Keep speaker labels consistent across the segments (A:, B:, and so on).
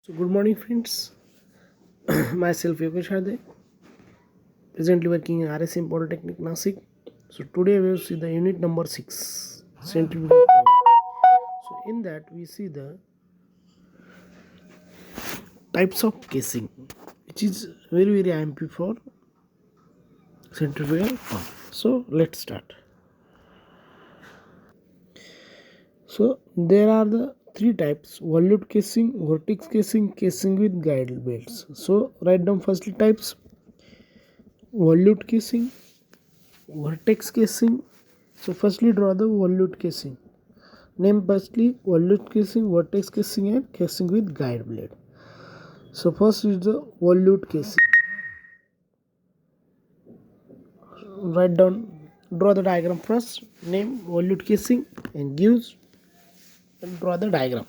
A: So good morning friends, myself Yogesh Hade, presently working in RSM Polytechnic Nasik. So today we will see the unit number 6, centrifugal pump. So in that we see the types of casing, which is very IMP for centrifugal pump. So let's start. So there are the three types: volute casing, vortex casing, casing with guide belts. So write down firstly types: volute casing, vortex casing. So firstly draw the volute casing. Name firstly volute casing, vortex casing and casing with guide blade. So first is the volute casing. Write down, draw the diagram first. Name volute casing and gives and draw the diagram.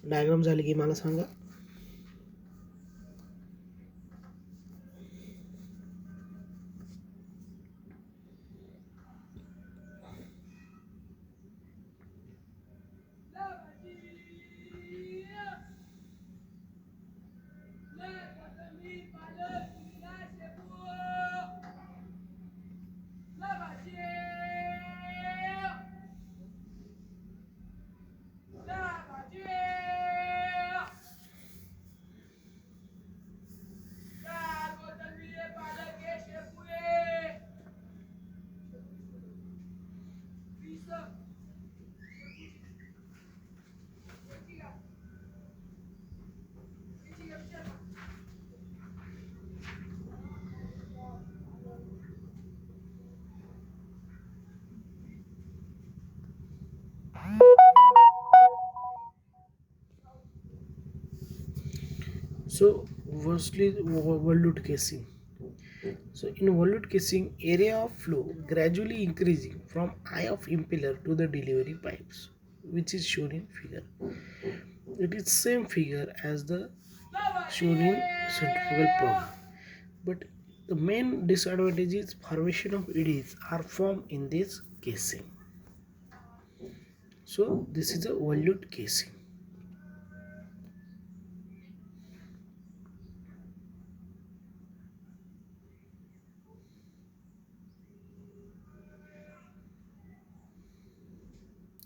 A: Diagram झाली की मला सांगा. So firstly volute casing. So in volute casing, area of flow gradually increasing from eye of impeller to the delivery pipes, which is shown in figure. It is same figure as the shown in centrifugal pump, but the main disadvantage is formation of eddies are formed in this casing. So this is a volute casing.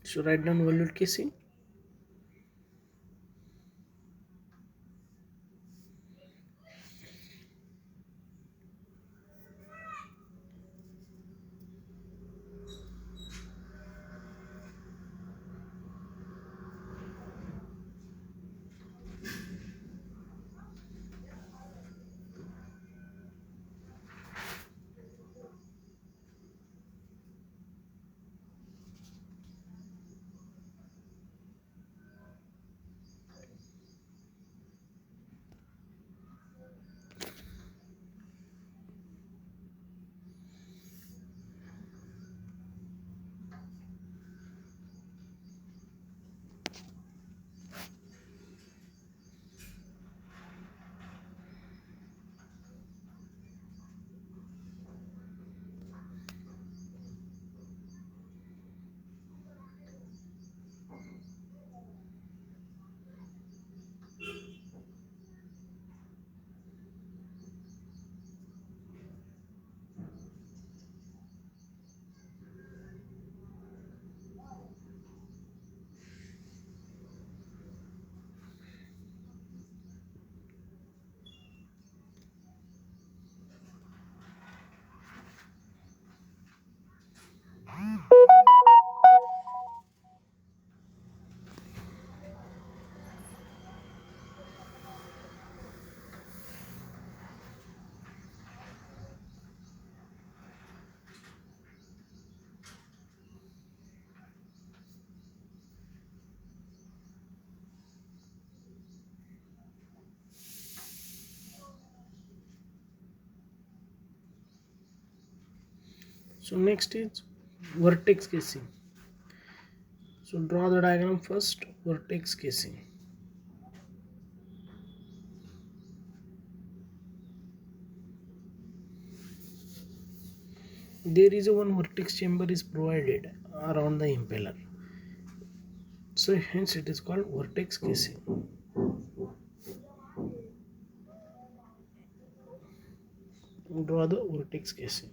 A: So write down volute casing. So next is vertex casing. So draw the diagram first. Vertex casing. There is a one vertex chamber is provided around the impeller. So hence it is called vertex casing. Draw the vertex casing.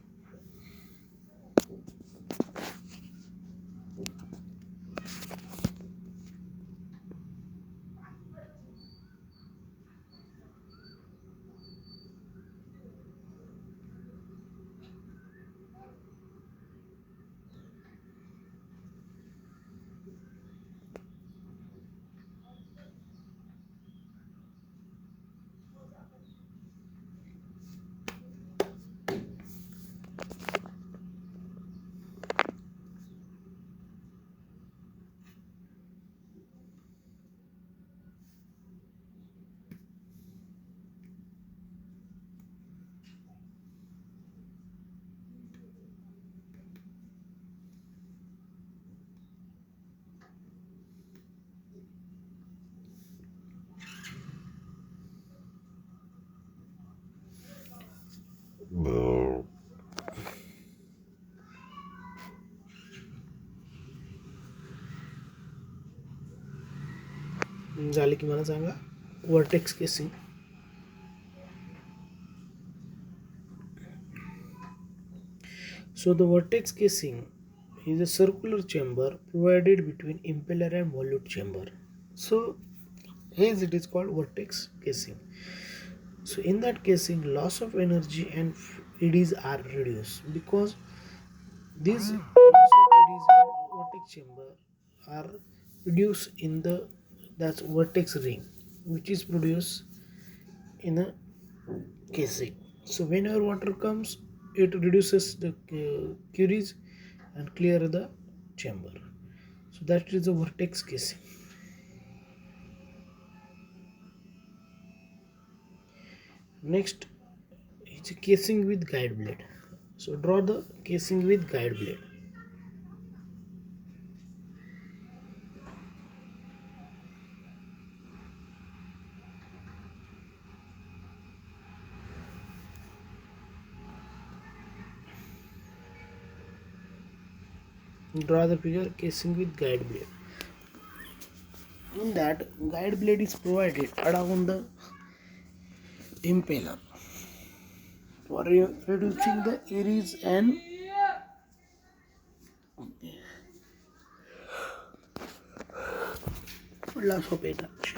A: झाले की मला सांगा vertex casing. So the vertex casing is a circular chamber provided between impeller and volute chamber. So hence it is called vertex casing. So in that casing, loss of energy and eddies are reduced because these loss of eddies in vertex chamber are reduced in the that's vertex ring, which is produced in a casing. So whenever water comes, it reduces the curies and clear the chamber. So that is the vertex casing. Next is a casing with guide blade. So draw the casing with guide blade. Draw the figure casing with guide blade. In that, guide blade is provided around the impeller for reducing the eddies and loss of energy.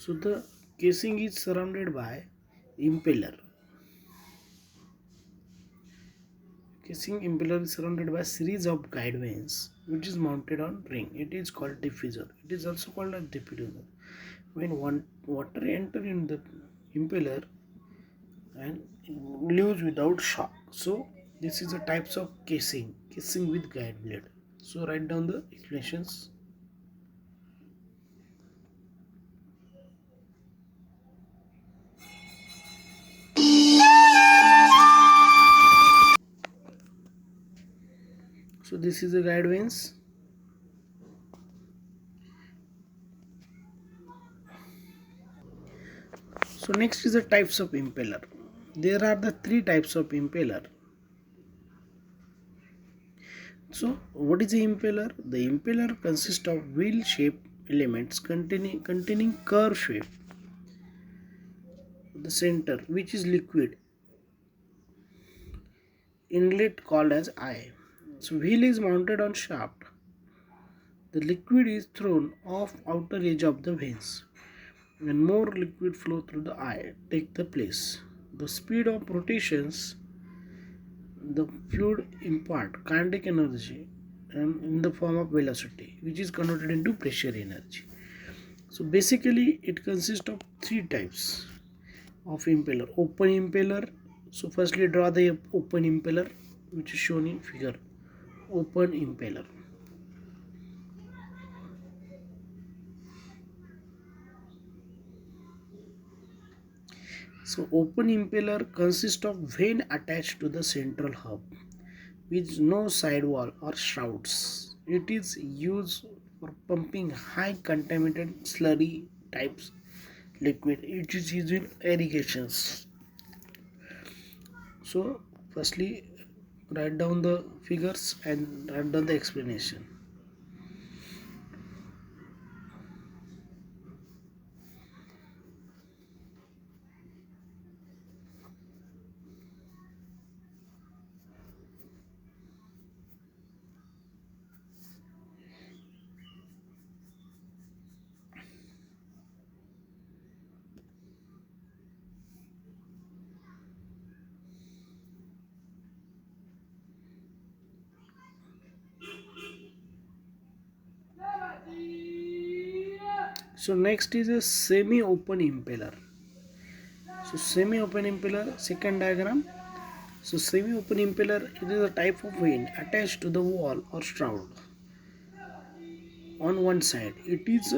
A: So the casing is surrounded by impeller. Casing impeller is surrounded by a series of guide vanes which is mounted on ring. It is called diffuser. It is also called a diffuser. When water enter in the impeller and leaves without shock. So this is the types of casing with guide blade. So write down the explanations. So this is the guide vanes. So So next is the types of impeller. There are the three types of impeller. So what is the impeller? The impeller consists of wheel shaped elements containing curve shape. The center, which is liquid inlet called as eye. So wheel is mounted on shaft. The liquid is thrown off outer edge of the veins. When more liquid flow through the eye, take the place. The speed of rotations, the fluid impart kinetic energy and in the form of velocity, which is converted into pressure energy. So basically, it consists of three types of impeller. Open impeller. So firstly, draw the open impeller, which is shown in figure. Open impeller. So open impeller consists of vane attached to the central hub with no sidewall or shrouds. It is used for pumping high contaminated slurry types liquid. It is used in irrigations. So firstly write down the figures and write down the explanation. So next is a semi-open impeller. So semi-open impeller, second diagram. So semi-open impeller, it is a type of vane attached to the wall or shroud on one side. It is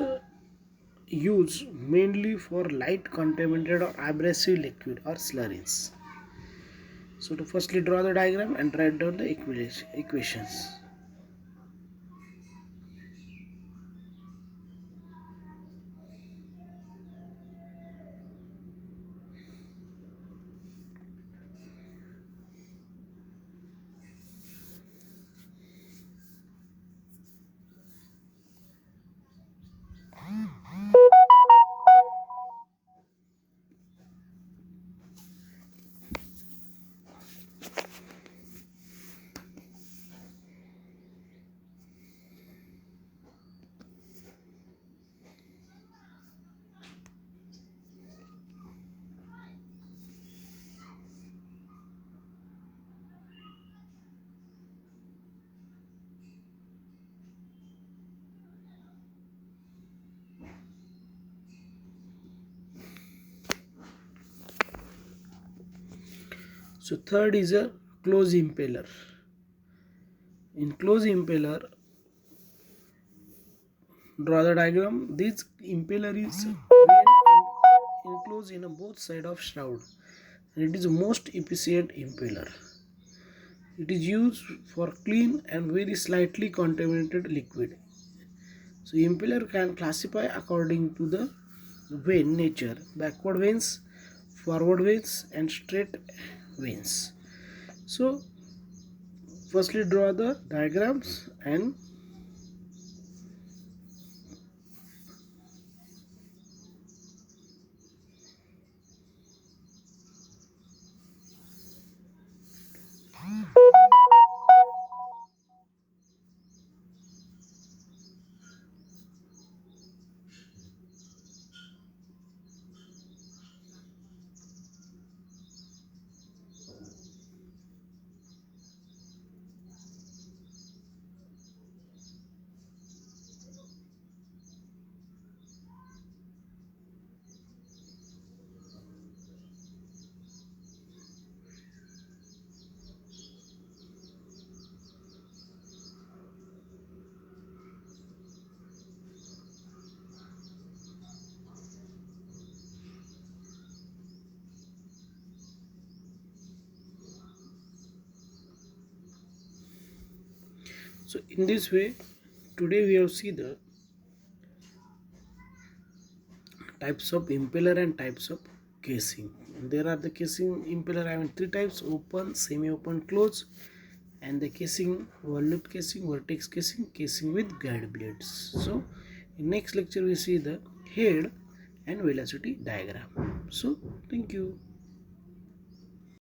A: used mainly for light contaminated or abrasive liquid or slurries. So to firstly draw the diagram and write down the equations. So third is a closed impeller. In closed impeller, draw the diagram. This impeller is enclosed in a both side of shroud, and it is the most efficient impeller. It is used for clean and very slightly contaminated liquid. So impeller can classify according to the vein nature: backward veins, forward veins, and straight veins. So firstly draw the diagrams and so in this way today we have seen the types of impeller and types of casing. There are the casing impeller having three types: open, semi-open, closed, and the casing volute casing, vertex casing, casing with guide blades. So in next lecture we see the head and velocity diagram. So thank you.